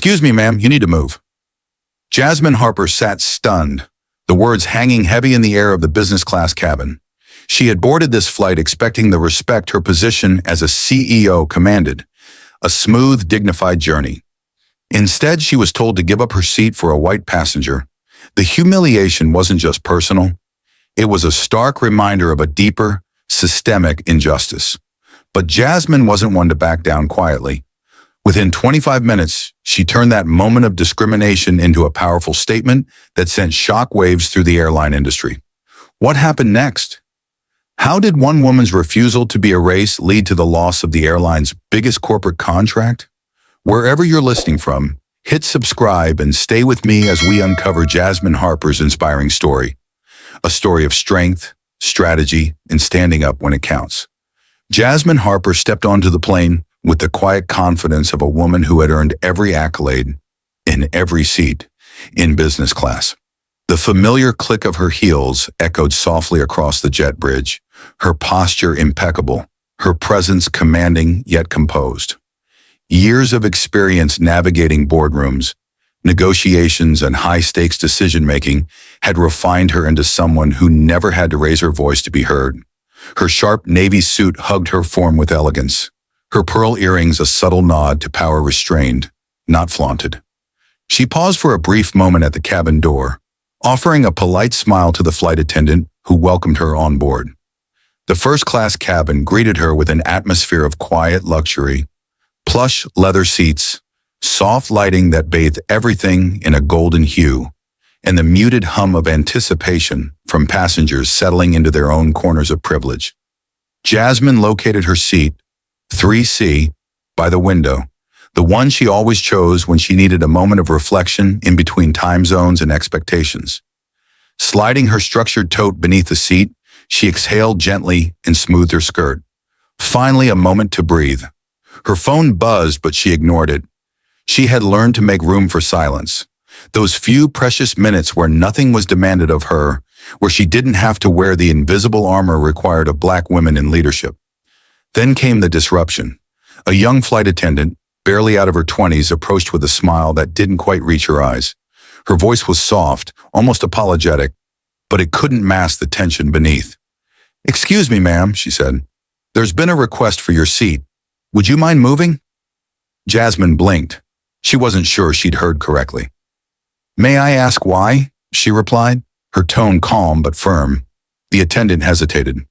Excuse me, ma'am, you need to move. Jasmine Harper sat stunned, the words hanging heavy in the air of the business class cabin. She had boarded this flight expecting the respect her position as a CEO commanded, a smooth, dignified journey. Instead, she was told to give up her seat for a white passenger. The humiliation wasn't just personal. It was a stark reminder of a deeper, systemic injustice. But Jasmine wasn't one to back down quietly. Within 25 minutes, she turned that moment of discrimination into a powerful statement that sent shockwaves through the airline industry. What happened next? How did one woman's refusal to be erased lead to the loss of the airline's biggest corporate contract? Wherever you're listening from, hit subscribe and stay with me as we uncover Jasmine Harper's inspiring story. A story of strength, strategy, and standing up when it counts. Jasmine Harper stepped onto the plane with the quiet confidence of a woman who had earned every accolade in every seat in business class. The familiar click of her heels echoed softly across the jet bridge, her posture impeccable, her presence commanding yet composed. Years of experience navigating boardrooms, negotiations, and high-stakes decision-making had refined her into someone who never had to raise her voice to be heard. Her sharp navy suit hugged her form with elegance, her pearl earrings a subtle nod to power restrained, not flaunted. She paused for a brief moment at the cabin door, offering a polite smile to the flight attendant who welcomed her on board. The first-class cabin greeted her with an atmosphere of quiet luxury, plush leather seats, soft lighting that bathed everything in a golden hue, and the muted hum of anticipation from passengers settling into their own corners of privilege. Jasmine located her seat, 3C, by the window, the one she always chose when she needed a moment of reflection in between time zones and expectations. Sliding her structured tote beneath the seat, she exhaled gently and smoothed her skirt. Finally, a moment to breathe. Her phone buzzed, but she ignored it. She had learned to make room for silence. Those few precious minutes where nothing was demanded of her, where she didn't have to wear the invisible armor required of Black women in leadership. Then came the disruption. A young flight attendant, barely out of her 20s, approached with a smile that didn't quite reach her eyes. Her voice was soft, almost apologetic, but it couldn't mask the tension beneath. "Excuse me, ma'am," she said. "There's been a request for your seat. Would you mind moving?" Jasmine blinked. She wasn't sure she'd heard correctly. "May I ask why?" she replied, her tone calm but firm. The attendant hesitated.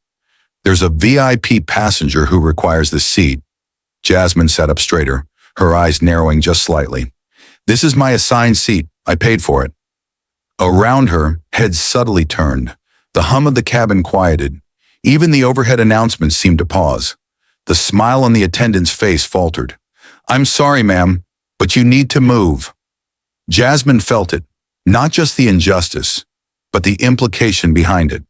"There's a VIP passenger who requires this seat." Jasmine sat up straighter, her eyes narrowing just slightly. "This is my assigned seat. I paid for it." Around her, heads subtly turned. The hum of the cabin quieted. Even the overhead announcements seemed to pause. The smile on the attendant's face faltered. "I'm sorry, ma'am, but you need to move." Jasmine felt it, not just the injustice, but the implication behind it.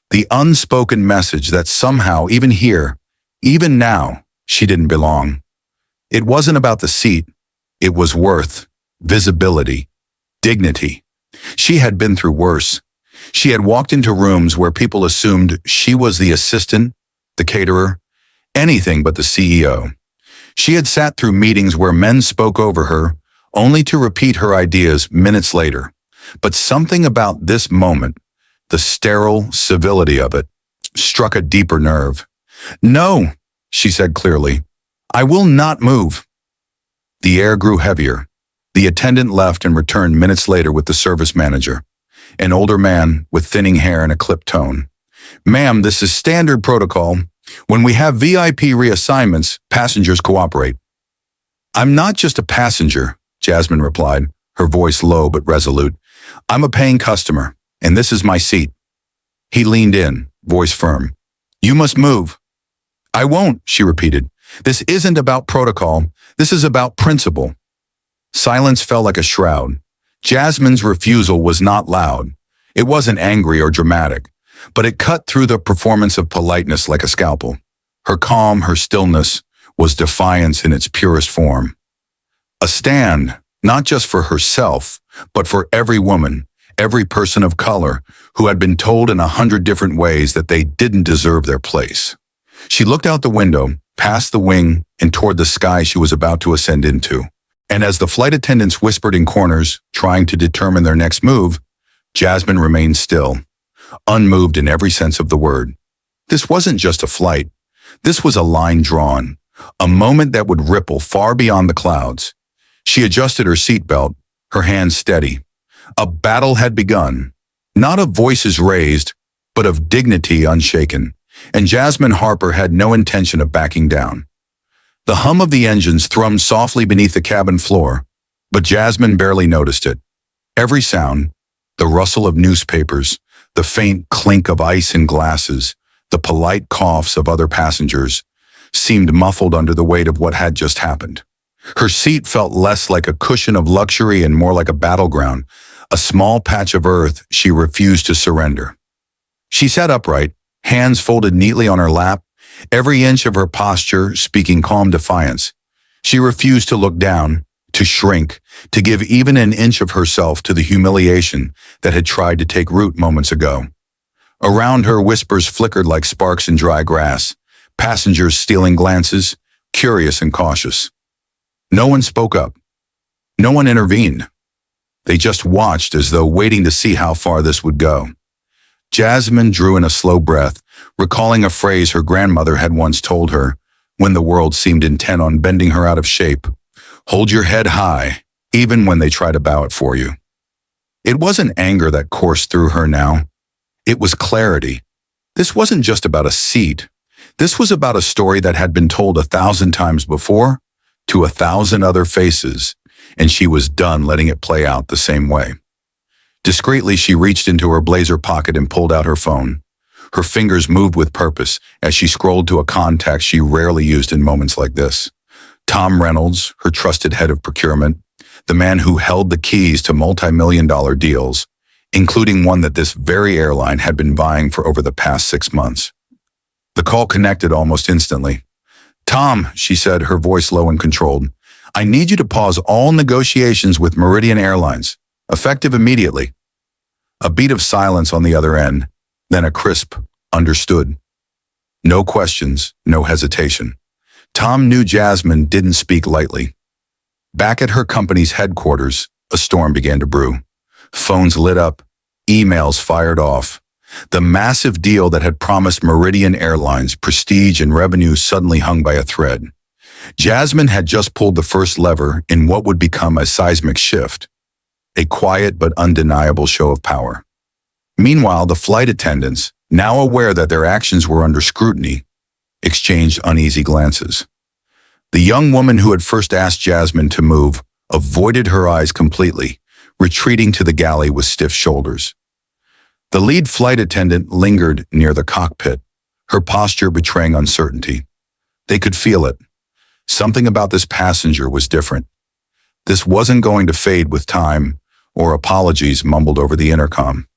The unspoken message that somehow, even here, even now, she didn't belong. It wasn't about the seat. It was worth, visibility, dignity. She had been through worse. She had walked into rooms where people assumed she was the assistant, the caterer, anything but the CEO. She had sat through meetings where men spoke over her, only to repeat her ideas minutes later. But something about this moment, the sterile civility of it, struck a deeper nerve. "No," she said clearly. "I will not move." The air grew heavier. The attendant left and returned minutes later with the service manager, an older man with thinning hair and a clipped tone. "Ma'am, this is standard protocol. When we have VIP reassignments, passengers cooperate." "I'm not just a passenger," Jasmine replied, her voice low but resolute. "I'm a paying customer, and this is my seat." He leaned in, voice firm. "You must move." "I won't," she repeated. "This isn't about protocol. This is about principle." Silence fell like a shroud. Jasmine's refusal was not loud. It wasn't angry or dramatic, but it cut through the performance of politeness like a scalpel. Her calm, her stillness, was defiance in its purest form. A stand, not just for herself, but for every woman, every person of color who had been told in 100 different ways that they didn't deserve their place. She looked out the window, past the wing, and toward the sky she was about to ascend into. And as the flight attendants whispered in corners, trying to determine their next move, Jasmine remained still, unmoved in every sense of the word. This wasn't just a flight. This was a line drawn, a moment that would ripple far beyond the clouds. She adjusted her seatbelt, her hands steady. A battle had begun, not of voices raised, but of dignity unshaken, and Jasmine Harper had no intention of backing down. The hum of the engines thrummed softly beneath the cabin floor, but Jasmine barely noticed it. Every sound, the rustle of newspapers, the faint clink of ice in glasses, the polite coughs of other passengers, seemed muffled under the weight of what had just happened. Her seat felt less like a cushion of luxury and more like a battleground, a small patch of earth she refused to surrender. She sat upright, hands folded neatly on her lap, every inch of her posture speaking calm defiance. She refused to look down, to shrink, to give even an inch of herself to the humiliation that had tried to take root moments ago. Around her, whispers flickered like sparks in dry grass, passengers stealing glances, curious and cautious. No one spoke up. No one intervened. They just watched as though waiting to see how far this would go. Jasmine drew in a slow breath, recalling a phrase her grandmother had once told her when the world seemed intent on bending her out of shape. Hold your head high, even when they try to bow it for you. It wasn't anger that coursed through her now. It was clarity. This wasn't just about a seat. This was about a story that had been told 1,000 times before, to 1,000 other faces, and she was done letting it play out the same way. Discreetly, she reached into her blazer pocket and pulled out her phone. Her fingers moved with purpose as she scrolled to a contact she rarely used in moments like this. Tom Reynolds, her trusted head of procurement, the man who held the keys to multi-million-dollar deals, including one that this very airline had been buying for over the past 6 months. The call connected almost instantly. "Tom," she said, her voice low and controlled, "I need you to pause all negotiations with Meridian Airlines, effective immediately." A beat of silence on the other end, then a crisp, "Understood." No questions, no hesitation. Tom knew Jasmine didn't speak lightly. Back at her company's headquarters, a storm began to brew. Phones lit up, emails fired off. The massive deal that had promised Meridian Airlines prestige and revenue suddenly hung by a thread. Jasmine had just pulled the first lever in what would become a seismic shift, a quiet but undeniable show of power. Meanwhile, the flight attendants, now aware that their actions were under scrutiny, exchanged uneasy glances. The young woman who had first asked Jasmine to move avoided her eyes completely, retreating to the galley with stiff shoulders. The lead flight attendant lingered near the cockpit, her posture betraying uncertainty. They could feel it. Something about this passenger was different. This wasn't going to fade with time or apologies mumbled over the intercom.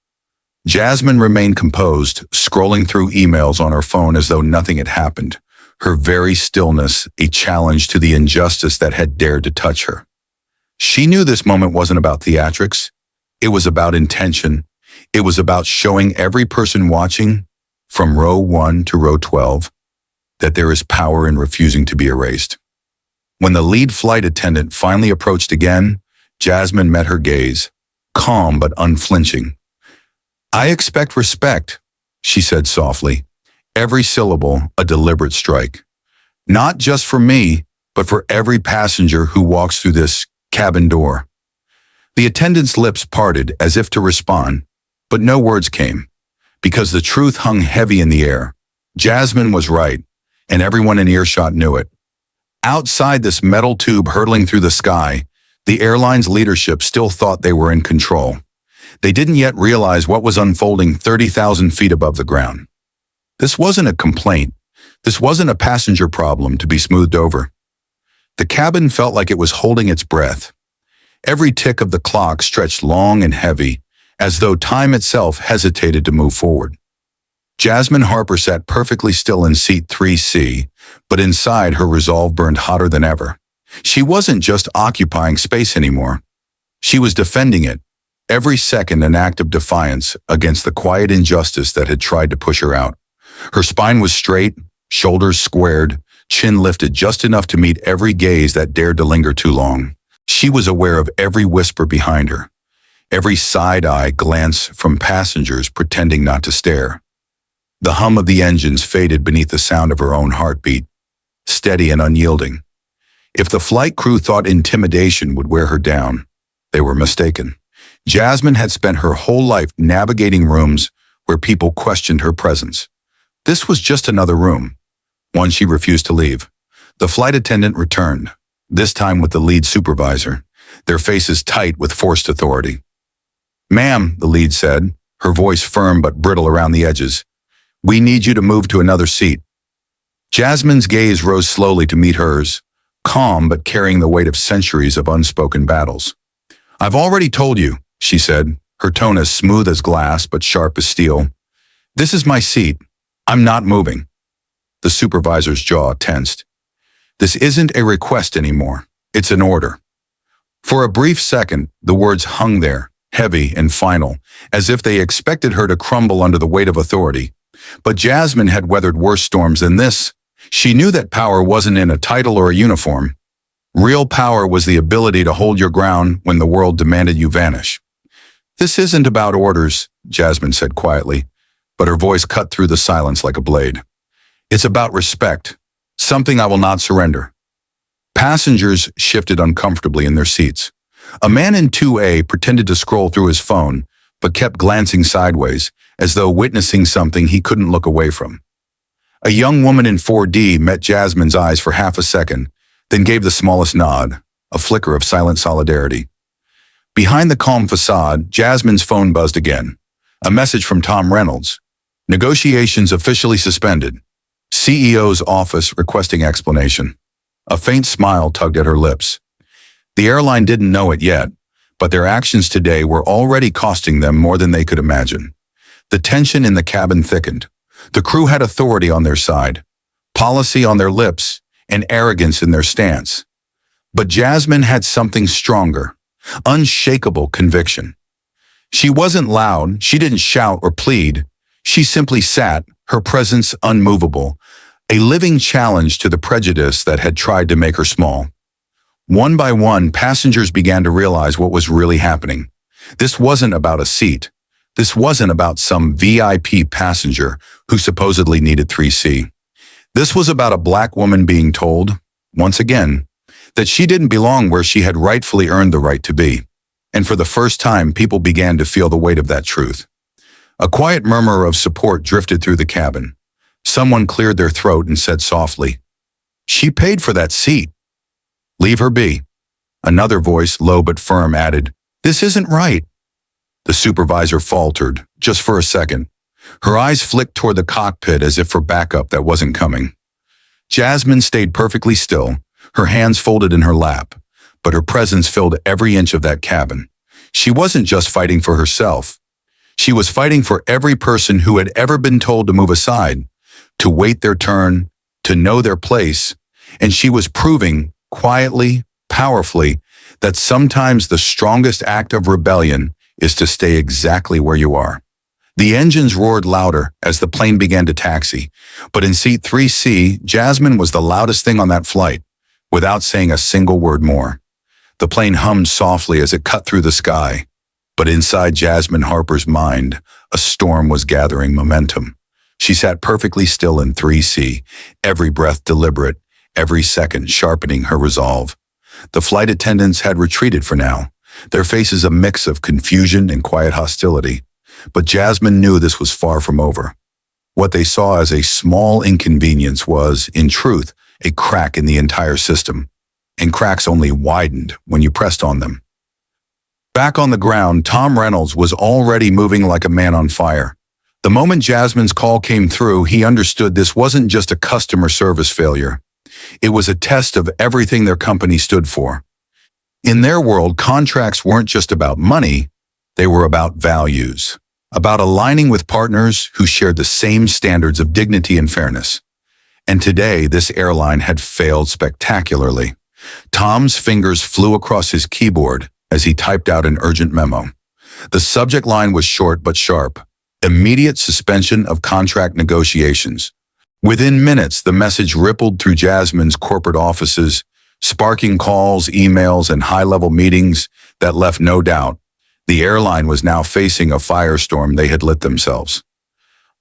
Jasmine remained composed, scrolling through emails on her phone as though nothing had happened, her very stillness a challenge to the injustice that had dared to touch her. She knew this moment wasn't about theatrics. It was about intention. It was about showing every person watching, from row 1 to row 12, that there is power in refusing to be erased. When the lead flight attendant finally approached again, Jasmine met her gaze, calm but unflinching. "I expect respect," she said softly, every syllable a deliberate strike. "Not just for me, but for every passenger who walks through this cabin door." The attendant's lips parted as if to respond, but no words came, because the truth hung heavy in the air. Jasmine was right, and everyone in earshot knew it. Outside this metal tube hurtling through the sky, the airline's leadership still thought they were in control. They didn't yet realize what was unfolding 30,000 feet above the ground. This wasn't a complaint. This wasn't a passenger problem to be smoothed over. The cabin felt like it was holding its breath. Every tick of the clock stretched long and heavy, as though time itself hesitated to move forward. Jasmine Harper sat perfectly still in seat 3C, but inside her resolve burned hotter than ever. She wasn't just occupying space anymore. She was defending it, every second an act of defiance against the quiet injustice that had tried to push her out. Her spine was straight, shoulders squared, chin lifted just enough to meet every gaze that dared to linger too long. She was aware of every whisper behind her, every side-eye glance from passengers pretending not to stare. The hum of the engines faded beneath the sound of her own heartbeat, steady and unyielding. If the flight crew thought intimidation would wear her down, they were mistaken. Jasmine had spent her whole life navigating rooms where people questioned her presence. This was just another room, one she refused to leave. The flight attendant returned, this time with the lead supervisor, their faces tight with forced authority. "Ma'am," the lead said, her voice firm but brittle around the edges, "we need you to move to another seat." Jasmine's gaze rose slowly to meet hers, calm but carrying the weight of centuries of unspoken battles. "I've already told you," she said, her tone as smooth as glass but sharp as steel. "This is my seat. I'm not moving." The supervisor's jaw tensed. This isn't a request anymore. It's an order. For a brief second, the words hung there, heavy and final, as if they expected her to crumble under the weight of authority. But Jasmine had weathered worse storms than this. She knew that power wasn't in a title or a uniform. Real power was the ability to hold your ground when the world demanded you vanish. "This isn't about orders," Jasmine said quietly, but her voice cut through the silence like a blade. "It's about respect, something I will not surrender." Passengers shifted uncomfortably in their seats. A man in 2A pretended to scroll through his phone, but kept glancing sideways, as though witnessing something he couldn't look away from. A young woman in 4D met Jasmine's eyes for half a second, then gave the smallest nod, a flicker of silent solidarity. Behind the calm facade, Jasmine's phone buzzed again. A message from Tom Reynolds. "Negotiations officially suspended. CEO's office requesting explanation." A faint smile tugged at her lips. The airline didn't know it yet, but their actions today were already costing them more than they could imagine. The tension in the cabin thickened. The crew had authority on their side, policy on their lips, and arrogance in their stance. But Jasmine had something stronger, unshakable conviction. She wasn't loud, she didn't shout or plead. She simply sat, her presence unmovable, a living challenge to the prejudice that had tried to make her small. One by one, passengers began to realize what was really happening. This wasn't about a seat. This wasn't about some VIP passenger who supposedly needed 3C. This was about a black woman being told, once again, that she didn't belong where she had rightfully earned the right to be. And for the first time, people began to feel the weight of that truth. A quiet murmur of support drifted through the cabin. Someone cleared their throat and said softly, "She paid for that seat. Leave her be." Another voice, low but firm, added, "This isn't right." The supervisor faltered, just for a second. Her eyes flicked toward the cockpit as if for backup that wasn't coming. Jasmine stayed perfectly still, her hands folded in her lap, but her presence filled every inch of that cabin. She wasn't just fighting for herself. She was fighting for every person who had ever been told to move aside, to wait their turn, to know their place, and she was proving, quietly, powerfully, that sometimes the strongest act of rebellion is to stay exactly where you are. The engines roared louder as the plane began to taxi, but in seat 3C, Jasmine was the loudest thing on that flight, without saying a single word more. The plane hummed softly as it cut through the sky, but inside Jasmine Harper's mind, a storm was gathering momentum. She sat perfectly still in 3C, every breath deliberate, every second sharpening her resolve. The flight attendants had retreated for now, their faces a mix of confusion and quiet hostility. But Jasmine knew this was far from over. What they saw as a small inconvenience was, in truth, a crack in the entire system. And cracks only widened when you pressed on them. Back on the ground, Tom Reynolds was already moving like a man on fire. The moment Jasmine's call came through, he understood this wasn't just a customer service failure. It was a test of everything their company stood for. In their world, contracts weren't just about money, they were about values, about aligning with partners who shared the same standards of dignity and fairness. And today, this airline had failed spectacularly. Tom's fingers flew across his keyboard as he typed out an urgent memo. The subject line was short but sharp: immediate suspension of contract negotiations. Within minutes, the message rippled through Jasmine's corporate offices, sparking calls, emails, and high-level meetings that left no doubt the airline was now facing a firestorm they had lit themselves.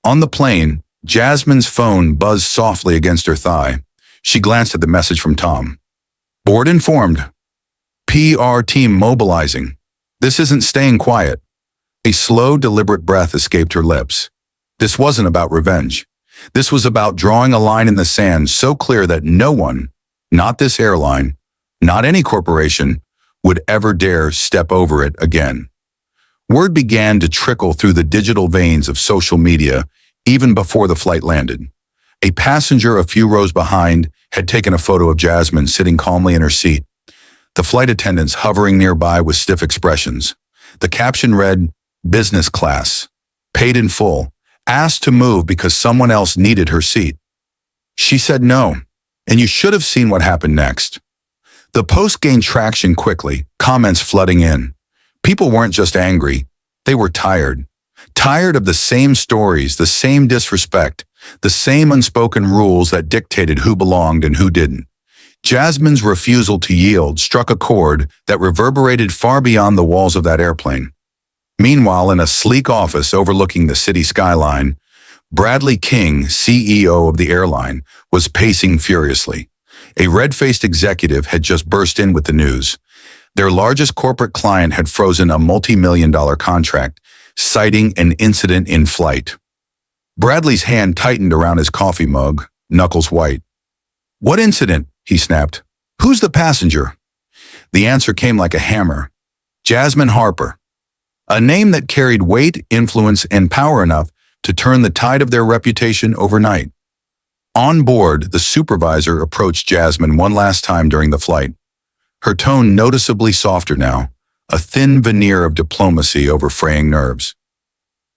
On the plane, Jasmine's phone buzzed softly against her thigh. She glanced at the message from Tom. Board informed. PR team mobilizing. This isn't staying quiet. A slow, deliberate breath escaped her lips. This wasn't about revenge. This was about drawing a line in the sand so clear that no one, not this airline, not any corporation, would ever dare step over it again. Word began to trickle through the digital veins of social media even before the flight landed. A passenger a few rows behind had taken a photo of Jasmine sitting calmly in her seat, the flight attendants hovering nearby with stiff expressions. The caption read, "Business class, paid in full, asked to move because someone else needed her seat." She said no, and you should have seen what happened next. The post gained traction quickly, comments flooding in. People weren't just angry, they were tired. Tired of the same stories, the same disrespect, the same unspoken rules that dictated who belonged and who didn't. Jasmine's refusal to yield struck a chord that reverberated far beyond the walls of that airplane. Meanwhile, in a sleek office overlooking the city skyline, Bradley King, CEO of the airline, was pacing furiously. A red-faced executive had just burst in with the news. Their largest corporate client had frozen a multi-million-dollar contract, citing an incident in flight. Bradley's hand tightened around his coffee mug, knuckles white. "What incident?" he snapped. "Who's the passenger?" The answer came like a hammer. Jasmine Harper. A name that carried weight, influence, and power enough to turn the tide of their reputation overnight. On board, the supervisor approached Jasmine one last time during the flight. Her tone noticeably softer now, a thin veneer of diplomacy over fraying nerves.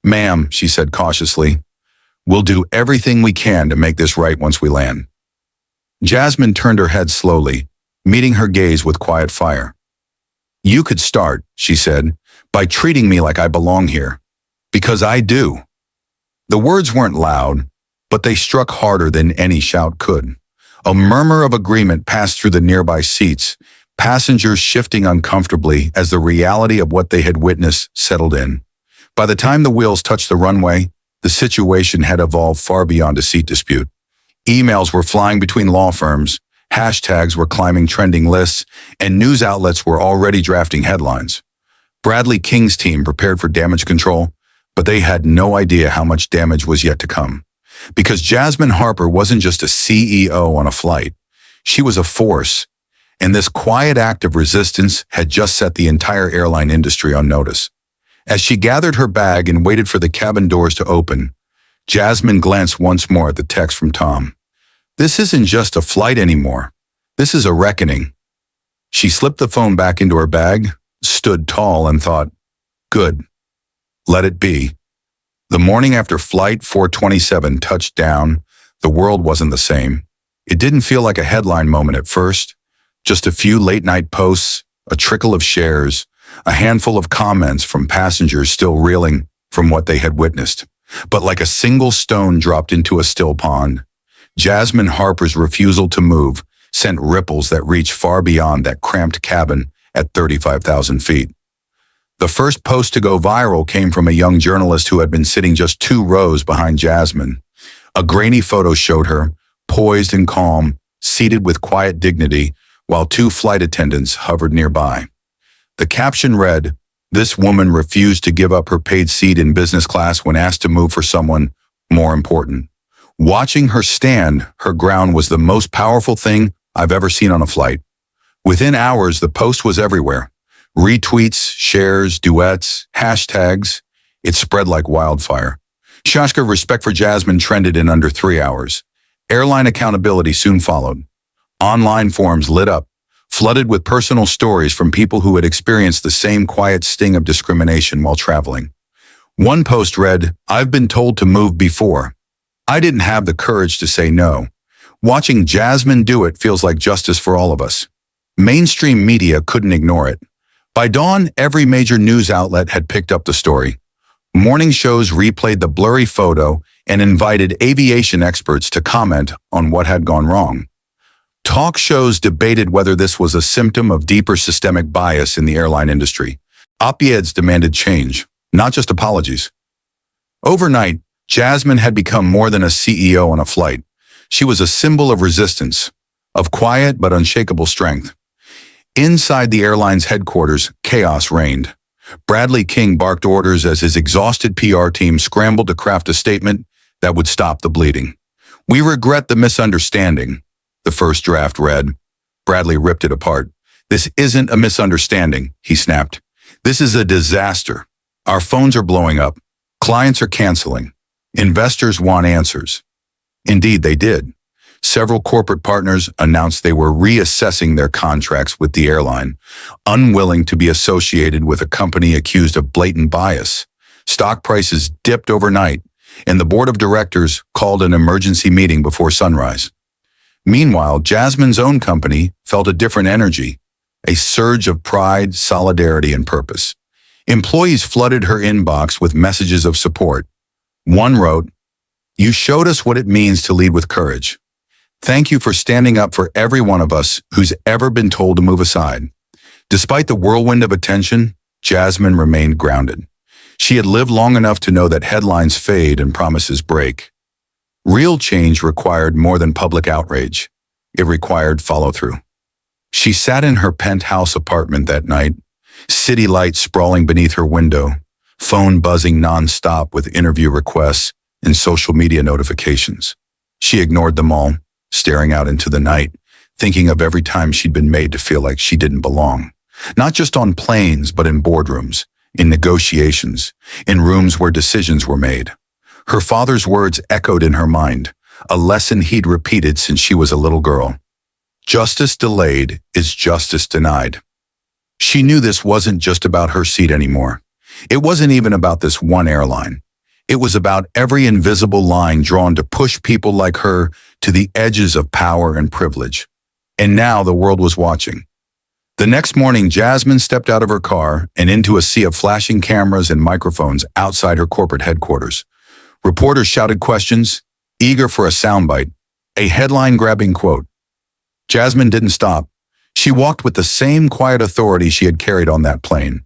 "Ma'am," she said cautiously, "we'll do everything we can to make this right once we land." Jasmine turned her head slowly, meeting her gaze with quiet fire. "You could start," she said, "by treating me like I belong here. Because I do." The words weren't loud, but they struck harder than any shout could. A murmur of agreement passed through the nearby seats, passengers shifting uncomfortably as the reality of what they had witnessed settled in. By the time the wheels touched the runway, the situation had evolved far beyond a seat dispute. Emails were flying between law firms, hashtags were climbing trending lists, and news outlets were already drafting headlines. Bradley King's team prepared for damage control, but they had no idea how much damage was yet to come. Because Jasmine Harper wasn't just a CEO on a flight. She was a force, and this quiet act of resistance had just set the entire airline industry on notice. As she gathered her bag and waited for the cabin doors to open, Jasmine glanced once more at the text from Tom. This isn't just a flight anymore. This is a reckoning. She slipped the phone back into her bag, stood tall, and thought, good. Let it be. The morning after Flight 427 touched down, the world wasn't the same. It didn't feel like a headline moment at first. Just a few late-night posts, a trickle of shares, a handful of comments from passengers still reeling from what they had witnessed. But like a single stone dropped into a still pond, Jasmine Harper's refusal to move sent ripples that reached far beyond that cramped cabin at 35,000 feet. The first post to go viral came from a young journalist who had been sitting just 2 rows behind Jasmine. A grainy photo showed her, poised and calm, seated with quiet dignity, while 2 flight attendants hovered nearby. The caption read, "This woman refused to give up her paid seat in business class when asked to move for someone more important. Watching her stand her ground was the most powerful thing I've ever seen on a flight." Within hours, the post was everywhere. Retweets, shares, duets, hashtags. It spread like wildfire. Shashka respect for Jasmine trended in under 3 hours. Airline accountability soon followed. Online forums lit up, flooded with personal stories from people who had experienced the same quiet sting of discrimination while traveling. One post read, "I've been told to move before. I didn't have the courage to say no. Watching Jasmine do it feels like justice for all of us." Mainstream media couldn't ignore it. By dawn, every major news outlet had picked up the story. Morning shows replayed the blurry photo and invited aviation experts to comment on what had gone wrong. Talk shows debated whether this was a symptom of deeper systemic bias in the airline industry. Op-eds demanded change, not just apologies. Overnight, Jasmine had become more than a CEO on a flight. She was a symbol of resistance, of quiet but unshakable strength. Inside the airline's headquarters, chaos reigned. Bradley King barked orders as his exhausted PR team scrambled to craft a statement that would stop the bleeding. "We regret the misunderstanding," the first draft read. Bradley ripped it apart. "This isn't a misunderstanding," he snapped. "This is a disaster. Our phones are blowing up. Clients are canceling. Investors want answers." Indeed, they did. Several corporate partners announced they were reassessing their contracts with the airline, unwilling to be associated with a company accused of blatant bias. Stock prices dipped overnight, and the board of directors called an emergency meeting before sunrise. Meanwhile, Jasmine's own company felt a different energy, a surge of pride, solidarity, and purpose. Employees flooded her inbox with messages of support. One wrote, "You showed us what it means to lead with courage. Thank you for standing up for every one of us who's ever been told to move aside." Despite the whirlwind of attention, Jasmine remained grounded. She had lived long enough to know that headlines fade and promises break. Real change required more than public outrage. It required follow-through. She sat in her penthouse apartment that night, city lights sprawling beneath her window, phone buzzing non-stop with interview requests and social media notifications. She ignored them all, staring out into the night, thinking of every time she'd been made to feel like she didn't belong. Not just on planes, but in boardrooms, in negotiations, in rooms where decisions were made. Her father's words echoed in her mind, a lesson he'd repeated since she was a little girl. Justice delayed is justice denied. She knew this wasn't just about her seat anymore. It wasn't even about this one airline. It was about every invisible line drawn to push people like her to the edges of power and privilege. And now the world was watching. The next morning, Jasmine stepped out of her car and into a sea of flashing cameras and microphones outside her corporate headquarters. Reporters shouted questions, eager for a soundbite, a headline-grabbing quote. Jasmine didn't stop. She walked with the same quiet authority she had carried on that plane.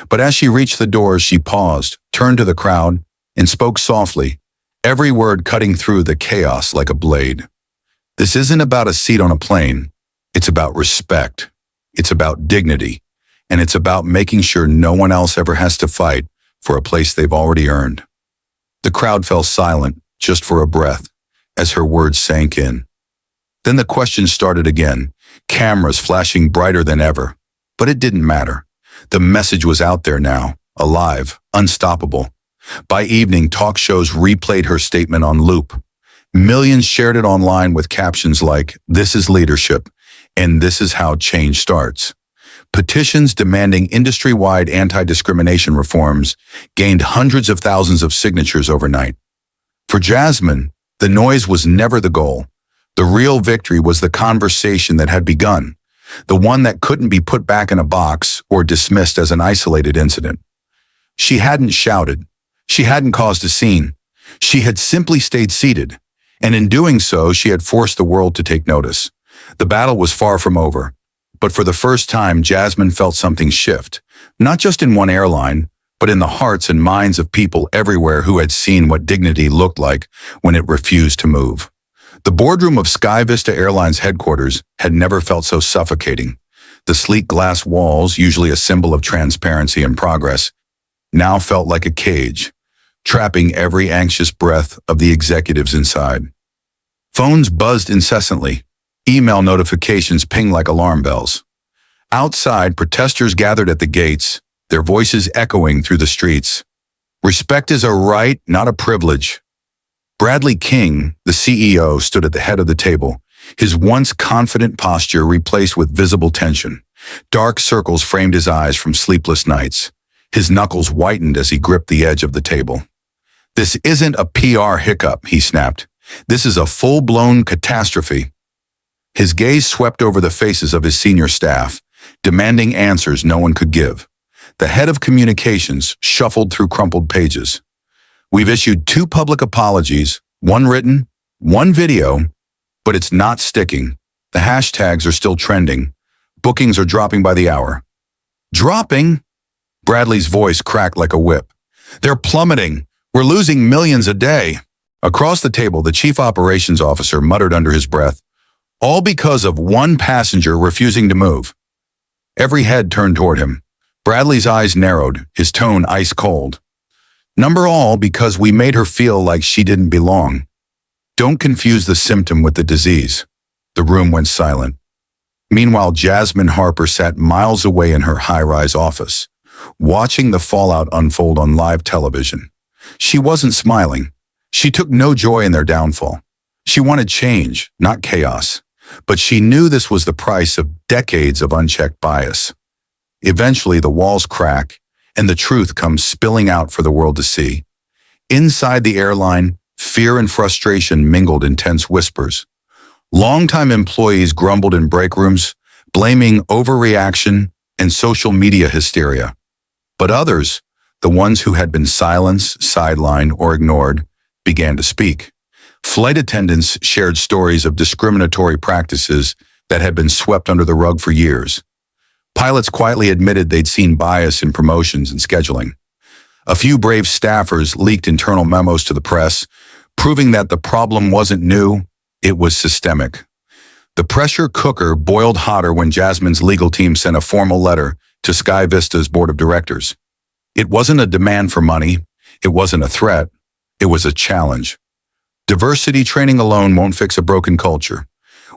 But as she reached the doors, she paused, turned to the crowd, and spoke softly, every word cutting through the chaos like a blade. "This isn't about a seat on a plane. It's about respect. It's about dignity. And it's about making sure no one else ever has to fight for a place they've already earned." The crowd fell silent, just for a breath, as her words sank in. Then the questions started again, cameras flashing brighter than ever. But it didn't matter. The message was out there now, alive, unstoppable. By evening, talk shows replayed her statement on loop. Millions shared it online with captions like, "This is leadership, and this is how change starts." Petitions demanding industry-wide anti-discrimination reforms gained hundreds of thousands of signatures overnight. For Jasmine, the noise was never the goal. The real victory was the conversation that had begun, the one that couldn't be put back in a box or dismissed as an isolated incident. She hadn't shouted. She hadn't caused a scene. She had simply stayed seated, and in doing so, she had forced the world to take notice. The battle was far from over. But for the first time, Jasmine felt something shift, not just in one airline, but in the hearts and minds of people everywhere who had seen what dignity looked like when it refused to move. The boardroom of Sky Vista Airlines headquarters had never felt so suffocating. The sleek glass walls, usually a symbol of transparency and progress, now felt like a cage, trapping every anxious breath of the executives inside. Phones buzzed incessantly. Email notifications pinged like alarm bells. Outside, protesters gathered at the gates, their voices echoing through the streets. "Respect is a right, not a privilege." Bradley King, the CEO, stood at the head of the table, his once confident posture replaced with visible tension. Dark circles framed his eyes from sleepless nights. His knuckles whitened as he gripped the edge of the table. "This isn't a PR hiccup," he snapped. "This is a full-blown catastrophe." His gaze swept over the faces of his senior staff, demanding answers no one could give. The head of communications shuffled through crumpled pages. "We've issued 2 public apologies, 1 written, 1 video, but it's not sticking. The hashtags are still trending. Bookings are dropping by the hour. Dropping? Bradley's voice cracked like a whip. They're plummeting. We're losing millions a day. Across the table, the chief operations officer muttered under his breath, all because of one passenger refusing to move. Every head turned toward him. Bradley's eyes narrowed, his tone ice cold. Number all because we made her feel like she didn't belong. Don't confuse the symptom with the disease. The room went silent. Meanwhile, Jasmine Harper sat miles away in her high-rise office, watching the fallout unfold on live television. She wasn't smiling. She took no joy in their downfall. She wanted change, not chaos. But she knew this was the price of decades of unchecked bias. Eventually, the walls crack, and the truth comes spilling out for the world to see. Inside the airline, fear and frustration mingled in tense whispers. Longtime employees grumbled in break rooms, blaming overreaction and social media hysteria. But others, the ones who had been silenced, sidelined, or ignored, began to speak. Flight attendants shared stories of discriminatory practices that had been swept under the rug for years. Pilots quietly admitted they'd seen bias in promotions and scheduling. A few brave staffers leaked internal memos to the press, proving that the problem wasn't new, it was systemic. The pressure cooker boiled hotter when Jasmine's legal team sent a formal letter to Sky Vista's board of directors. It wasn't a demand for money, it wasn't a threat, it was a challenge. Diversity training alone won't fix a broken culture.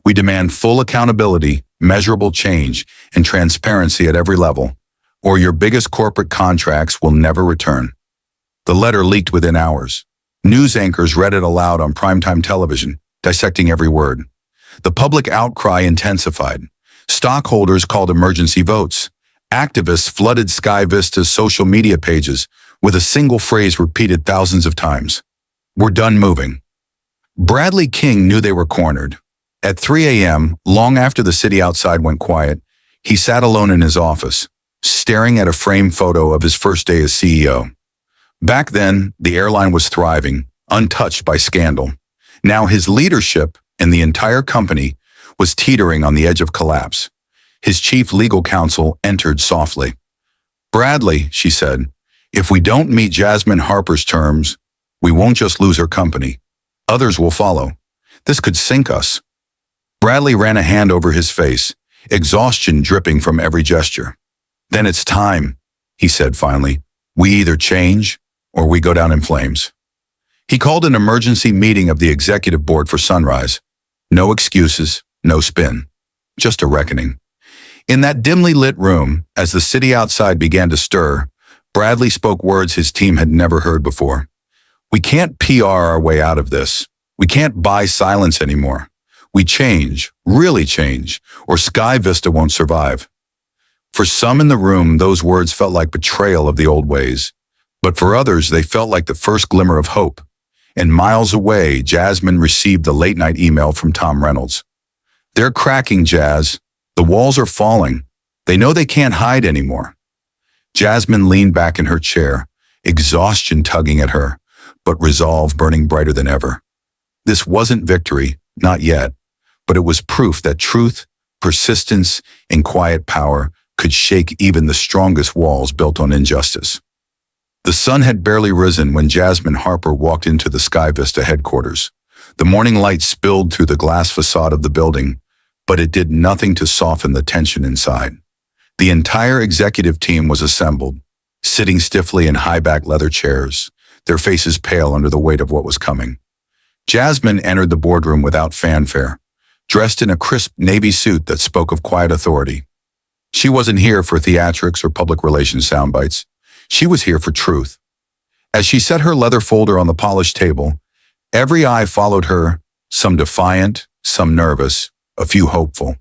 We demand full accountability, measurable change, and transparency at every level, or your biggest corporate contracts will never return. The letter leaked within hours. News anchors read it aloud on primetime television, dissecting every word. The public outcry intensified. Stockholders called emergency votes. Activists flooded Sky Vista's social media pages with a single phrase repeated thousands of times. We're done moving. Bradley King knew they were cornered. At 3 a.m., long after the city outside went quiet, he sat alone in his office, staring at a framed photo of his first day as CEO. Back then, the airline was thriving, untouched by scandal. Now his leadership and the entire company was teetering on the edge of collapse. His chief legal counsel entered softly. Bradley, she said, if we don't meet Jasmine Harper's terms, we won't just lose her company. Others will follow. This could sink us. Bradley ran a hand over his face, exhaustion dripping from every gesture. Then it's time, he said finally. We either change or we go down in flames. He called an emergency meeting of the executive board for sunrise. No excuses, no spin, just a reckoning. In that dimly lit room, as the city outside began to stir, Bradley spoke words his team had never heard before. We can't PR our way out of this. We can't buy silence anymore. We change, really change, or Sky Vista won't survive. For some in the room, those words felt like betrayal of the old ways. But for others, they felt like the first glimmer of hope. And miles away, Jasmine received the late-night email from Tom Reynolds. They're cracking, Jazz. The walls are falling. They know they can't hide anymore. Jasmine leaned back in her chair, exhaustion tugging at her, but resolve burning brighter than ever. This wasn't victory, not yet, but it was proof that truth, persistence, and quiet power could shake even the strongest walls built on injustice. The sun had barely risen when Jasmine Harper walked into the Sky Vista headquarters. The morning light spilled through the glass facade of the building, but it did nothing to soften the tension inside. The entire executive team was assembled, sitting stiffly in high-back leather chairs, their faces pale under the weight of what was coming. Jasmine entered the boardroom without fanfare, dressed in a crisp navy suit that spoke of quiet authority. She wasn't here for theatrics or public relations soundbites. She was here for truth. As she set her leather folder on the polished table, every eye followed her, some defiant, some nervous, a few hopeful.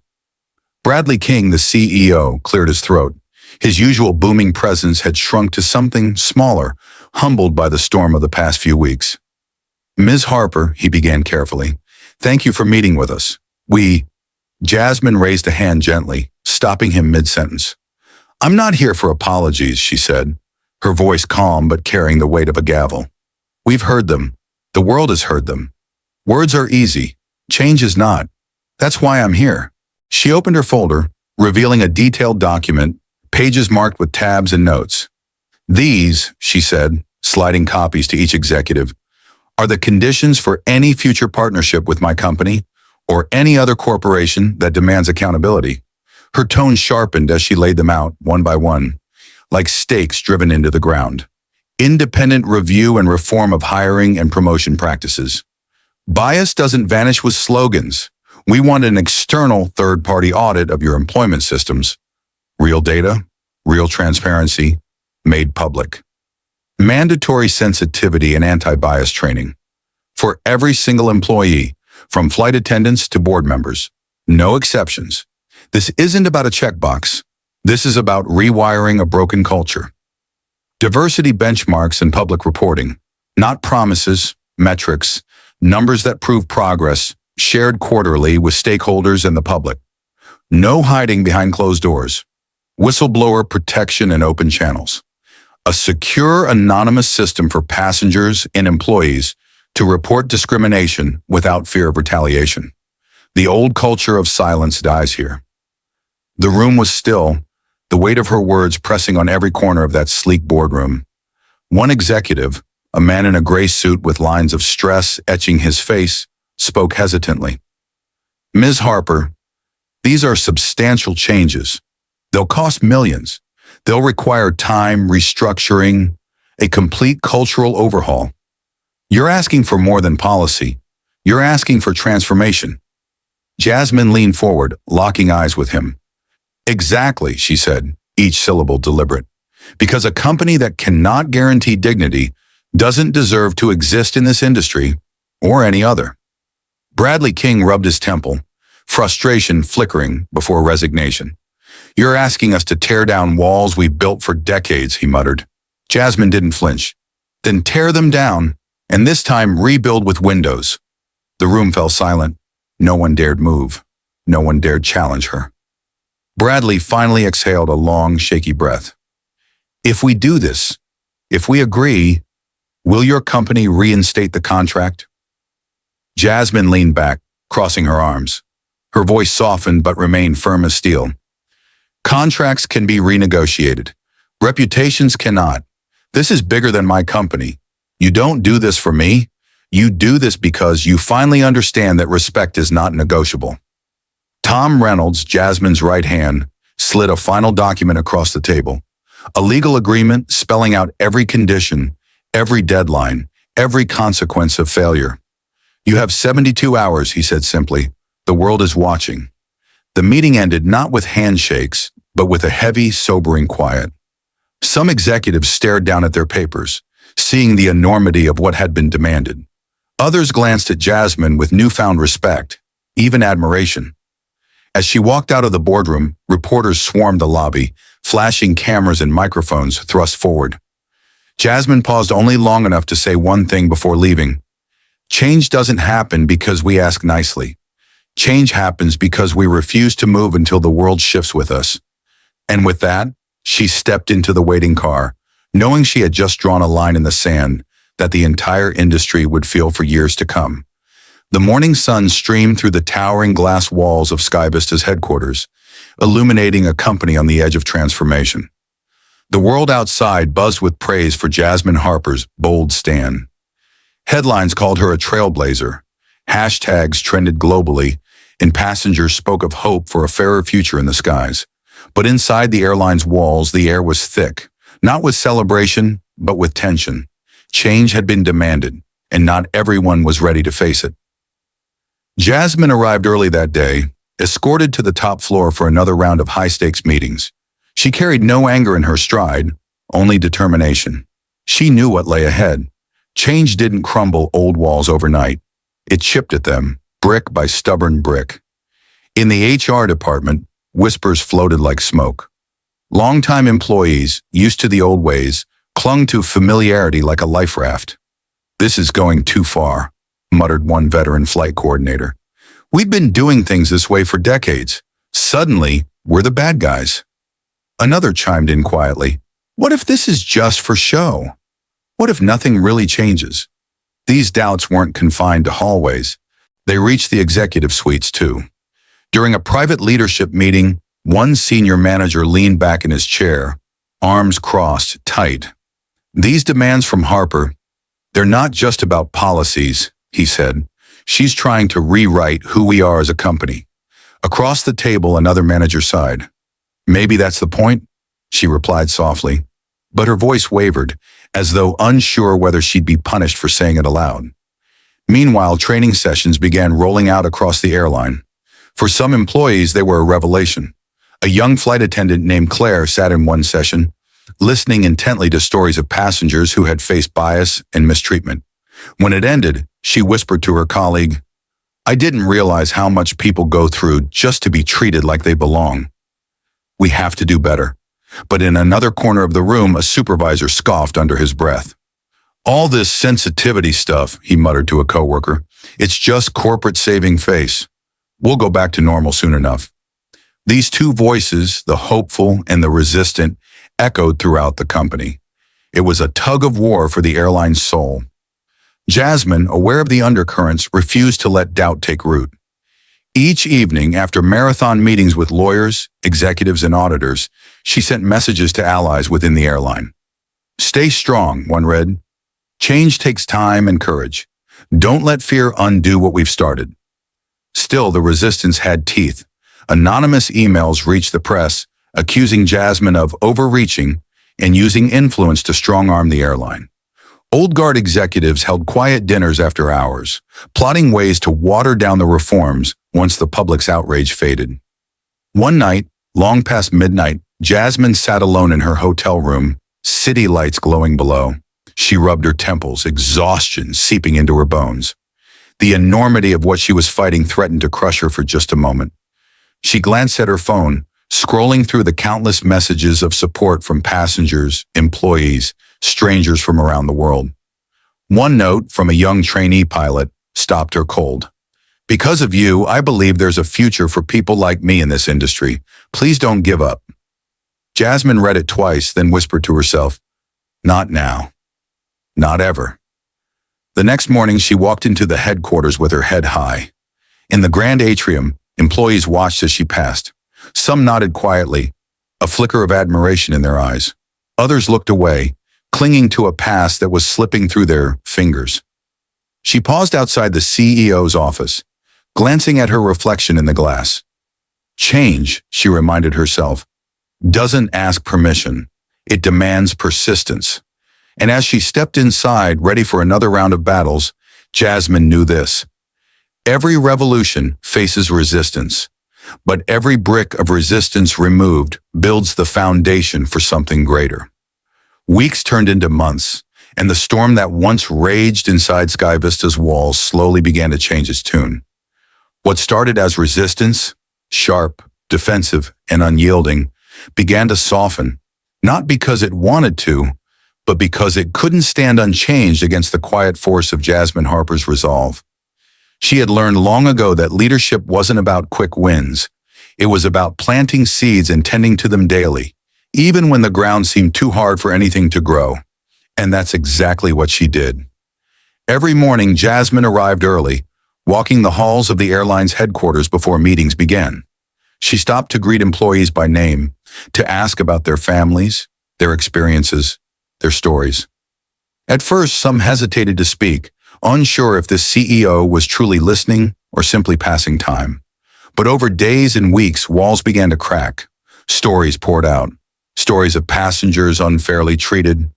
Bradley King, the CEO, cleared his throat. His usual booming presence had shrunk to something smaller, humbled by the storm of the past few weeks. Ms. Harper, he began carefully, thank you for meeting with us. Jasmine raised a hand gently, stopping him mid-sentence. I'm not here for apologies, she said, her voice calm but carrying the weight of a gavel. We've heard them. The world has heard them. Words are easy. Change is not. That's why I'm here. She opened her folder, revealing a detailed document, pages marked with tabs and notes. These, she said, sliding copies to each executive, are the conditions for any future partnership with my company or any other corporation that demands accountability. Her tone sharpened as she laid them out, one by one, like stakes driven into the ground. Independent review and reform of hiring and promotion practices. Bias doesn't vanish with slogans. We want an external third-party audit of your employment systems. Real data, real transparency, made public. Mandatory sensitivity and anti-bias training. For every single employee, from flight attendants to board members. No exceptions. This isn't about a checkbox. This is about rewiring a broken culture. Diversity benchmarks and public reporting. Not promises, metrics, numbers that prove progress, shared quarterly with stakeholders and the public. No hiding behind closed doors. Whistleblower protection and open channels. A secure, anonymous system for passengers and employees to report discrimination without fear of retaliation. The old culture of silence dies here. The room was still, the weight of her words pressing on every corner of that sleek boardroom. One executive, a man in a gray suit with lines of stress etching his face, spoke hesitantly. Ms. Harper, these are substantial changes. They'll cost millions. They'll require time, restructuring, a complete cultural overhaul. You're asking for more than policy. You're asking for transformation. Jasmine leaned forward, locking eyes with him. Exactly, she said, each syllable deliberate. Because a company that cannot guarantee dignity doesn't deserve to exist in this industry or any other. Bradley King rubbed his temple, frustration flickering before resignation. You're asking us to tear down walls we've built for decades, he muttered. Jasmine didn't flinch. Then tear them down, and this time rebuild with windows. The room fell silent. No one dared move. No one dared challenge her. Bradley finally exhaled a long, shaky breath. If we do this, if we agree, will your company reinstate the contract? Jasmine leaned back, crossing her arms. Her voice softened but remained firm as steel. Contracts can be renegotiated. Reputations cannot. This is bigger than my company. You don't do this for me. You do this because you finally understand that respect is not negotiable. Tom Reynolds, Jasmine's right hand, slid a final document across the table. A legal agreement spelling out every condition, every deadline, every consequence of failure. You have 72 hours, he said simply. The world is watching. The meeting ended not with handshakes, but with a heavy, sobering quiet. Some executives stared down at their papers, seeing the enormity of what had been demanded. Others glanced at Jasmine with newfound respect, even admiration. As she walked out of the boardroom, reporters swarmed the lobby, flashing cameras and microphones thrust forward. Jasmine paused only long enough to say one thing before leaving. Change doesn't happen because we ask nicely. Change happens because we refuse to move until the world shifts with us. And with that, she stepped into the waiting car, knowing she had just drawn a line in the sand that the entire industry would feel for years to come. The morning sun streamed through the towering glass walls of Skyvista's headquarters, illuminating a company on the edge of transformation. The world outside buzzed with praise for Jasmine Harper's bold stand. Headlines called her a trailblazer. Hashtags trended globally, and passengers spoke of hope for a fairer future in the skies. But inside the airline's walls, the air was thick, not with celebration, but with tension. Change had been demanded, and not everyone was ready to face it. Jasmine arrived early that day, escorted to the top floor for another round of high-stakes meetings. She carried no anger in her stride, only determination. She knew what lay ahead. Change didn't crumble old walls overnight. It chipped at them, brick by stubborn brick. In the HR department, whispers floated like smoke. Longtime employees, used to the old ways, clung to familiarity like a life raft. This is going too far, muttered one veteran flight coordinator. We've been doing things this way for decades. Suddenly, we're the bad guys. Another chimed in quietly. What if this is just for show? What if nothing really changes? These doubts weren't confined to hallways. They reached the executive suites too. During a private leadership meeting, one senior manager leaned back in his chair, arms crossed tight. "These demands from Harper, they're not just about policies," he said. "She's trying to rewrite who we are as a company." Across the table, another manager sighed. "Maybe that's the point," she replied softly, but her voice wavered, as though unsure whether she'd be punished for saying it aloud. Meanwhile, training sessions began rolling out across the airline. For some employees, they were a revelation. A young flight attendant named Claire sat in one session, listening intently to stories of passengers who had faced bias and mistreatment. When it ended, she whispered to her colleague, "I didn't realize how much people go through just to be treated like they belong. We have to do better." But in another corner of the room, a supervisor scoffed under his breath. "All this sensitivity stuff," he muttered to a coworker, "it's just corporate saving face. We'll go back to normal soon enough." These two voices, the hopeful and the resistant, echoed throughout the company. It was a tug of war for the airline's soul. Jasmine, aware of the undercurrents, refused to let doubt take root. Each evening, after marathon meetings with lawyers, executives, and auditors, she sent messages to allies within the airline. "Stay strong," one read. "Change takes time and courage. Don't let fear undo what we've started." Still, the resistance had teeth. Anonymous emails reached the press, accusing Jasmine of overreaching and using influence to strong-arm the airline. Old guard executives held quiet dinners after hours, plotting ways to water down the reforms once the public's outrage faded. One night, long past midnight, Jasmine sat alone in her hotel room, city lights glowing below. She rubbed her temples, exhaustion seeping into her bones. The enormity of what she was fighting threatened to crush her for just a moment. She glanced at her phone, scrolling through the countless messages of support from passengers, employees, strangers from around the world. One note from a young trainee pilot stopped her cold. "Because of you, I believe there's a future for people like me in this industry. Please don't give up." Jasmine read it twice, then whispered to herself, "Not now. Not ever." The next morning, she walked into the headquarters with her head high. In the grand atrium, employees watched as she passed. Some nodded quietly, a flicker of admiration in their eyes. Others looked away, clinging to a past that was slipping through their fingers. She paused outside the CEO's office, glancing at her reflection in the glass. Change, she reminded herself, doesn't ask permission. It demands persistence. And as she stepped inside, ready for another round of battles, Jasmine knew this. Every revolution faces resistance, but every brick of resistance removed builds the foundation for something greater. Weeks turned into months, and the storm that once raged inside Sky Vista's walls slowly began to change its tune. What started as resistance, sharp, defensive, and unyielding, began to soften, not because it wanted to, but because it couldn't stand unchanged against the quiet force of Jasmine Harper's resolve. She had learned long ago that leadership wasn't about quick wins. It was about planting seeds and tending to them daily, even when the ground seemed too hard for anything to grow. And that's exactly what she did. Every morning, Jasmine arrived early, walking the halls of the airline's headquarters before meetings began. She stopped to greet employees by name, to ask about their families, their experiences, their stories. At first, some hesitated to speak, unsure if the CEO was truly listening or simply passing time. But over days and weeks, walls began to crack. Stories poured out. Stories of passengers unfairly treated,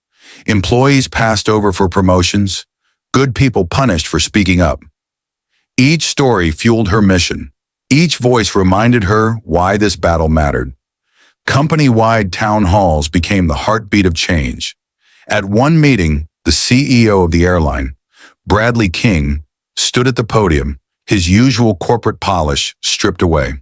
employees passed over for promotions, good people punished for speaking up. Each story fueled her mission. Each voice reminded her why this battle mattered. Company-wide town halls became the heartbeat of change. At one meeting, the CEO of the airline, Bradley King, stood at the podium, his usual corporate polish stripped away.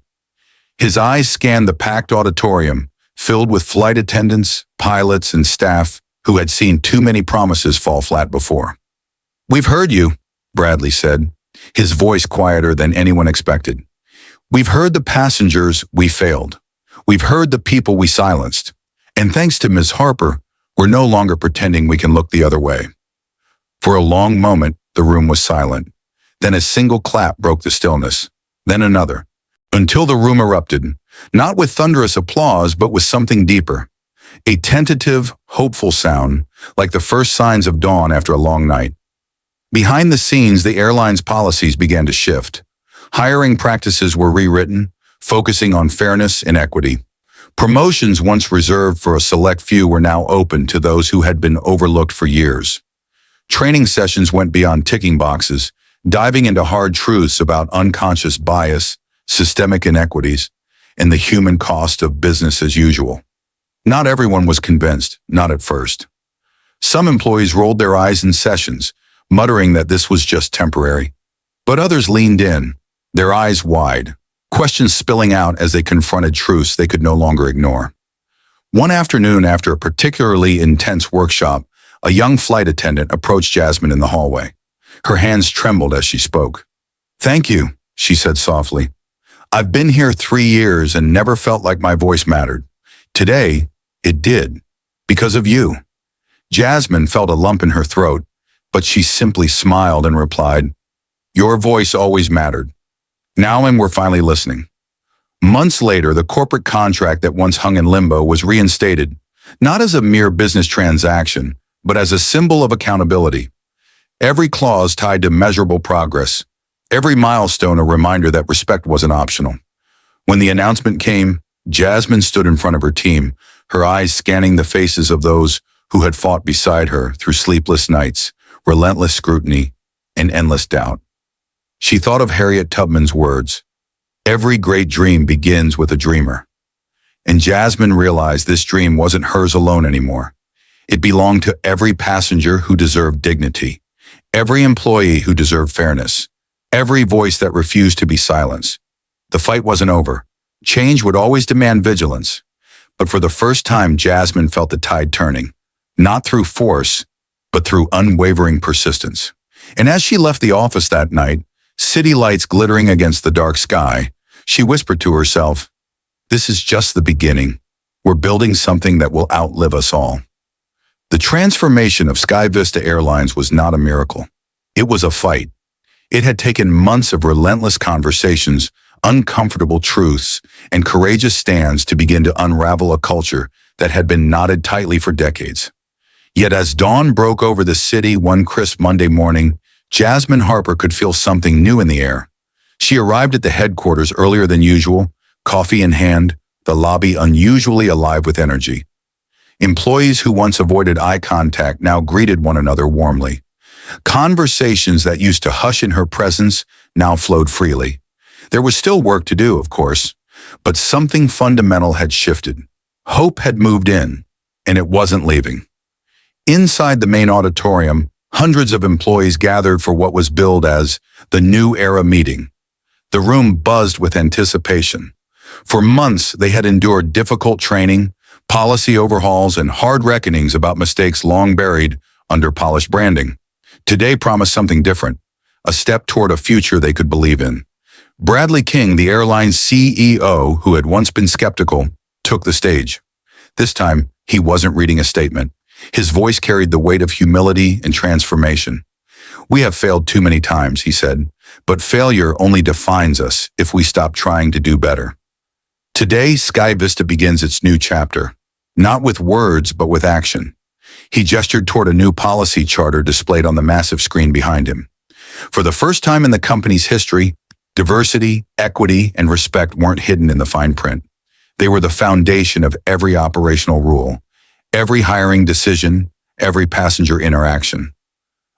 His eyes scanned the packed auditorium, filled with flight attendants, pilots, and staff who had seen too many promises fall flat before. "We've heard you," Bradley said, his voice quieter than anyone expected. "We've heard the passengers we failed. We've heard the people we silenced. And thanks to Ms. Harper, we're no longer pretending we can look the other way." For a long moment, the room was silent. Then a single clap broke the stillness. Then another. until the room erupted, not with thunderous applause, but with something deeper. A tentative, hopeful sound, like the first signs of dawn after a long night. Behind the scenes, the airline's policies began to shift. Hiring practices were rewritten, focusing on fairness and equity. Promotions once reserved for a select few were now open to those who had been overlooked for years. Training sessions went beyond ticking boxes, diving into hard truths about unconscious bias, systemic inequities, and the human cost of business as usual. Not everyone was convinced, not at first. Some employees rolled their eyes in sessions, muttering that this was just temporary. But others leaned in, their eyes wide, questions spilling out as they confronted truths they could no longer ignore. One afternoon, after a particularly intense workshop, a young flight attendant approached Jasmine in the hallway. Her hands trembled as she spoke. "Thank you," she said softly. "I've been here 3 years and never felt like my voice mattered. Today, it did. Because of you." Jasmine felt a lump in her throat, but she simply smiled and replied, "Your voice always mattered. Now and we're finally listening." Months later, the corporate contract that once hung in limbo was reinstated, not as a mere business transaction, but as a symbol of accountability. Every clause tied to measurable progress, every milestone a reminder that respect wasn't optional. When the announcement came, Jasmine stood in front of her team, her eyes scanning the faces of those who had fought beside her through sleepless nights, relentless scrutiny, and endless doubt. She thought of Harriet Tubman's words, "Every great dream begins with a dreamer." And Jasmine realized this dream wasn't hers alone anymore. It belonged to every passenger who deserved dignity, every employee who deserved fairness, every voice that refused to be silenced. The fight wasn't over. Change would always demand vigilance. But for the first time, Jasmine felt the tide turning, not through force, but through unwavering persistence. And as she left the office that night, city lights glittering against the dark sky, she whispered to herself, "This is just the beginning. We're building something that will outlive us all." The transformation of Sky Vista Airlines was not a miracle. It was a fight. It had taken months of relentless conversations, uncomfortable truths, and courageous stands to begin to unravel a culture that had been knotted tightly for decades. Yet as dawn broke over the city one crisp Monday morning, Jasmine Harper could feel something new in the air. She arrived at the headquarters earlier than usual, coffee in hand, the lobby unusually alive with energy. Employees who once avoided eye contact now greeted one another warmly. Conversations that used to hush in her presence now flowed freely. There was still work to do, of course, but something fundamental had shifted. Hope had moved in, and it wasn't leaving. Inside the main auditorium, hundreds of employees gathered for what was billed as the New Era meeting. The room buzzed with anticipation. For months, they had endured difficult training, policy overhauls, and hard reckonings about mistakes long buried under polished branding. Today promised something different, a step toward a future they could believe in. Bradley King, the airline's CEO, who had once been skeptical, took the stage. This time, he wasn't reading a statement. His voice carried the weight of humility and transformation. "We have failed too many times," he said, "but failure only defines us if we stop trying to do better." Today, Sky Vista begins its new chapter, not with words, but with action. He gestured toward a new policy charter displayed on the massive screen behind him. For the first time in the company's history, diversity, equity, and respect weren't hidden in the fine print. They were the foundation of every operational rule, every hiring decision, every passenger interaction.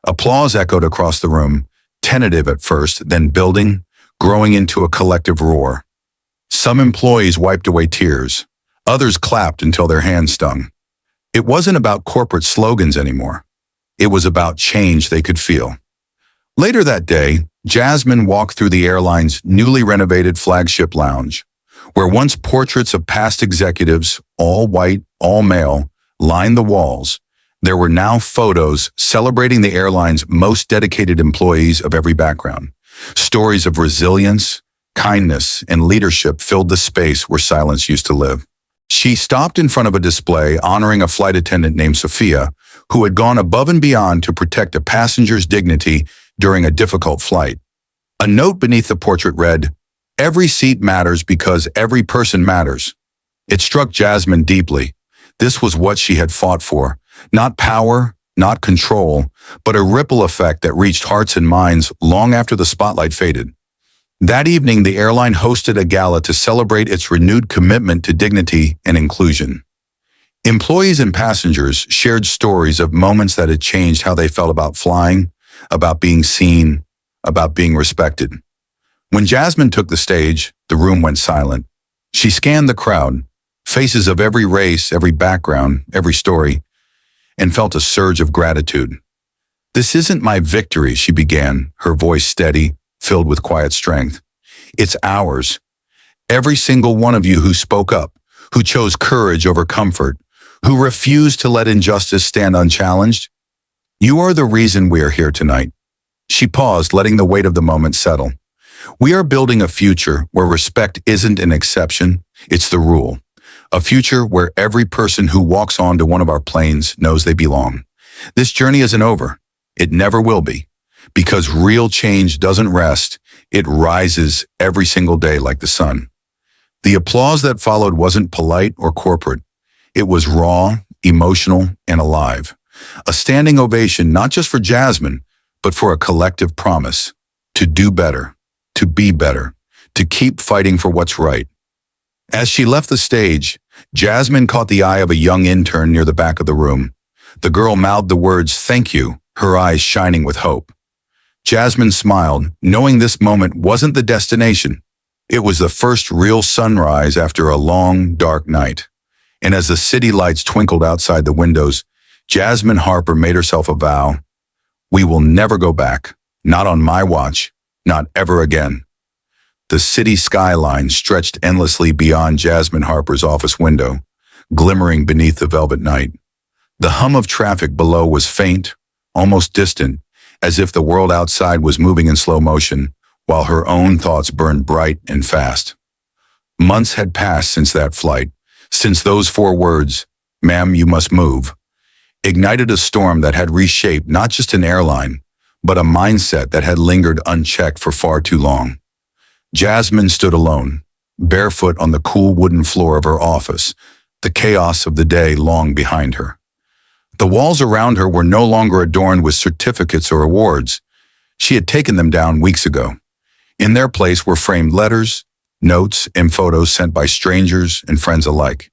Applause echoed across the room, tentative at first, then building, growing into a collective roar. Some employees wiped away tears. Others clapped until their hands stung. It wasn't about corporate slogans anymore. It was about change they could feel. Later that day, Jasmine walked through the airline's newly renovated flagship lounge, where once portraits of past executives, all white, all male, lined the walls. There were now photos celebrating the airline's most dedicated employees of every background. Stories of resilience, kindness, and leadership filled the space where silence used to live. She stopped in front of a display honoring a flight attendant named Sophia, who had gone above and beyond to protect a passenger's dignity during a difficult flight. A note beneath the portrait read, Every seat matters because every person matters. It struck Jasmine deeply. This was what she had fought for. Not power, not control, but a ripple effect that reached hearts and minds long after the spotlight faded. That evening, the airline hosted a gala to celebrate its renewed commitment to dignity and inclusion. Employees and passengers shared stories of moments that had changed how they felt about flying, about being seen, about being respected. When Jasmine took the stage, the room went silent. She scanned the crowd, faces of every race, every background, every story, and felt a surge of gratitude. "This isn't my victory," she began, her voice steady, filled with quiet strength. "It's ours. Every single one of you who spoke up, who chose courage over comfort, who refused to let injustice stand unchallenged. You are the reason we are here tonight." She paused, letting the weight of the moment settle. "We are building a future where respect isn't an exception, it's the rule. A future where every person who walks onto one of our planes knows they belong. This journey isn't over. It never will be. Because real change doesn't rest, it rises every single day like the sun." The applause that followed wasn't polite or corporate. It was raw, emotional, and alive. A standing ovation not just for Jasmine, but for a collective promise to do better, to be better, to keep fighting for what's right. As she left the stage, Jasmine caught the eye of a young intern near the back of the room. The girl mouthed the words, "Thank you," her eyes shining with hope. Jasmine smiled, knowing this moment wasn't the destination. It was the first real sunrise after a long, dark night. And as the city lights twinkled outside the windows, Jasmine Harper made herself a vow. "We will never go back. Not on my watch. Not ever again." The city skyline stretched endlessly beyond Jasmine Harper's office window, glimmering beneath the velvet night. The hum of traffic below was faint, almost distant, as if the world outside was moving in slow motion, while her own thoughts burned bright and fast. Months had passed since that flight, since those 4 words, "Ma'am, you must move," ignited a storm that had reshaped not just an airline, but a mindset that had lingered unchecked for far too long. Jasmine stood alone, barefoot on the cool wooden floor of her office, the chaos of the day long behind her. The walls around her were no longer adorned with certificates or awards. She had taken them down weeks ago. In their place were framed letters, notes, and photos sent by strangers and friends alike.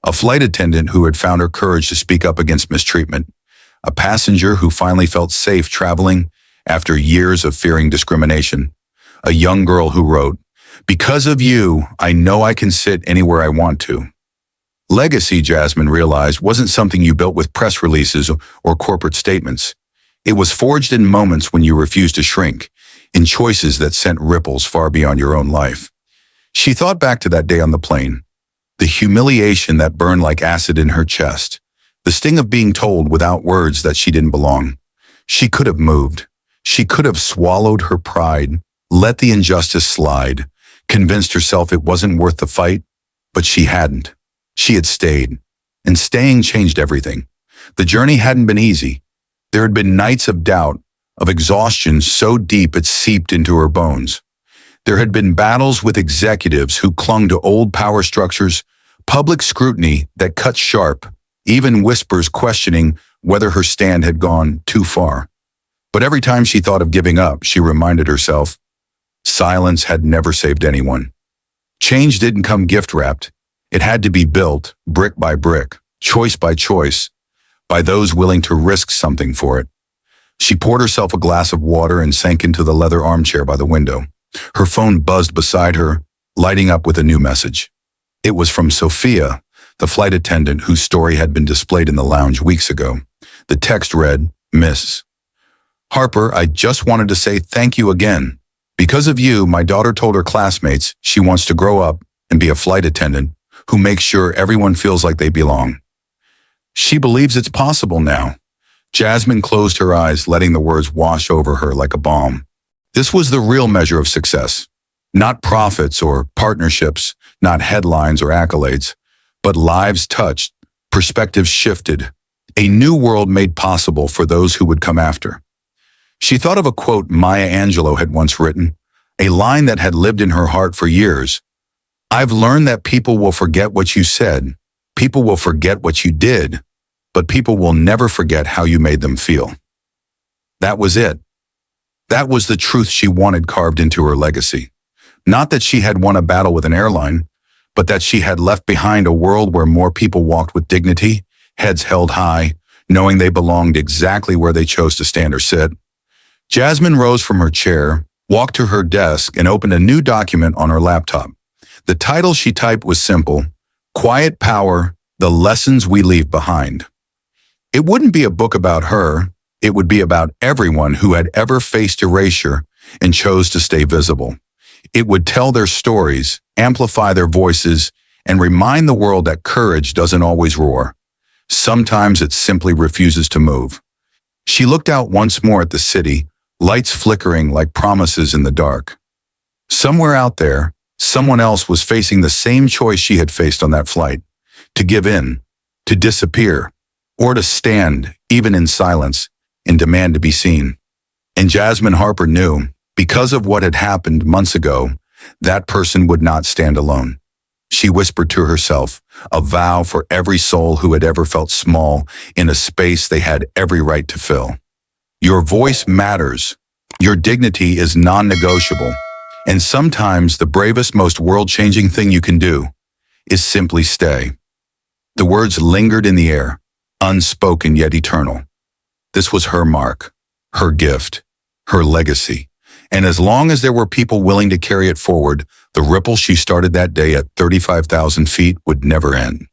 A flight attendant who had found her courage to speak up against mistreatment. A passenger who finally felt safe traveling after years of fearing discrimination. A young girl who wrote, "Because of you, I know I can sit anywhere I want to." Legacy, Jasmine realized, wasn't something you built with press releases or corporate statements. It was forged in moments when you refused to shrink, in choices that sent ripples far beyond your own life. She thought back to that day on the plane, the humiliation that burned like acid in her chest, the sting of being told without words that she didn't belong. She could have moved. She could have swallowed her pride, let the injustice slide, convinced herself it wasn't worth the fight, but she hadn't. She had stayed, and staying changed everything. The journey hadn't been easy. There had been nights of doubt, of exhaustion so deep it seeped into her bones. There had been battles with executives who clung to old power structures, public scrutiny that cut sharp, even whispers questioning whether her stand had gone too far. But every time she thought of giving up, she reminded herself, silence had never saved anyone. Change didn't come gift-wrapped. It had to be built, brick by brick, choice by choice, by those willing to risk something for it. She poured herself a glass of water and sank into the leather armchair by the window. Her phone buzzed beside her, lighting up with a new message. It was from Sophia, the flight attendant whose story had been displayed in the lounge weeks ago. The text read, "Miss Harper, I just wanted to say thank you again. Because of you, my daughter told her classmates she wants to grow up and be a flight attendant who makes sure everyone feels like they belong." She believes it's possible now. Jasmine closed her eyes, letting the words wash over her like a balm. This was the real measure of success. Not profits or partnerships, not headlines or accolades, but lives touched, perspectives shifted, a new world made possible for those who would come after. She thought of a quote Maya Angelou had once written, a line that had lived in her heart for years. I've learned that people will forget what you said, people will forget what you did, but people will never forget how you made them feel. That was it. That was the truth she wanted carved into her legacy. Not that she had won a battle with an airline, but that she had left behind a world where more people walked with dignity, heads held high, knowing they belonged exactly where they chose to stand or sit. Jasmine rose from her chair, walked to her desk, and opened a new document on her laptop. The title she typed was simple: Quiet Power, The Lessons We Leave Behind. It wouldn't be a book about her, it would be about everyone who had ever faced erasure and chose to stay visible. It would tell their stories, amplify their voices, and remind the world that courage doesn't always roar. Sometimes it simply refuses to move. She looked out once more at the city, lights flickering like promises in the dark. Somewhere out there, someone else was facing the same choice she had faced on that flight: to give in, to disappear, or to stand, even in silence, and demand to be seen. And Jasmine Harper knew, because of what had happened months ago, that person would not stand alone. She whispered to herself, a vow for every soul who had ever felt small in a space they had every right to fill. Your voice matters. Your dignity is non-negotiable. And sometimes the bravest, most world-changing thing you can do is simply stay. The words lingered in the air, unspoken yet eternal. This was her mark, her gift, her legacy. And as long as there were people willing to carry it forward, the ripple she started that day at 35,000 feet would never end.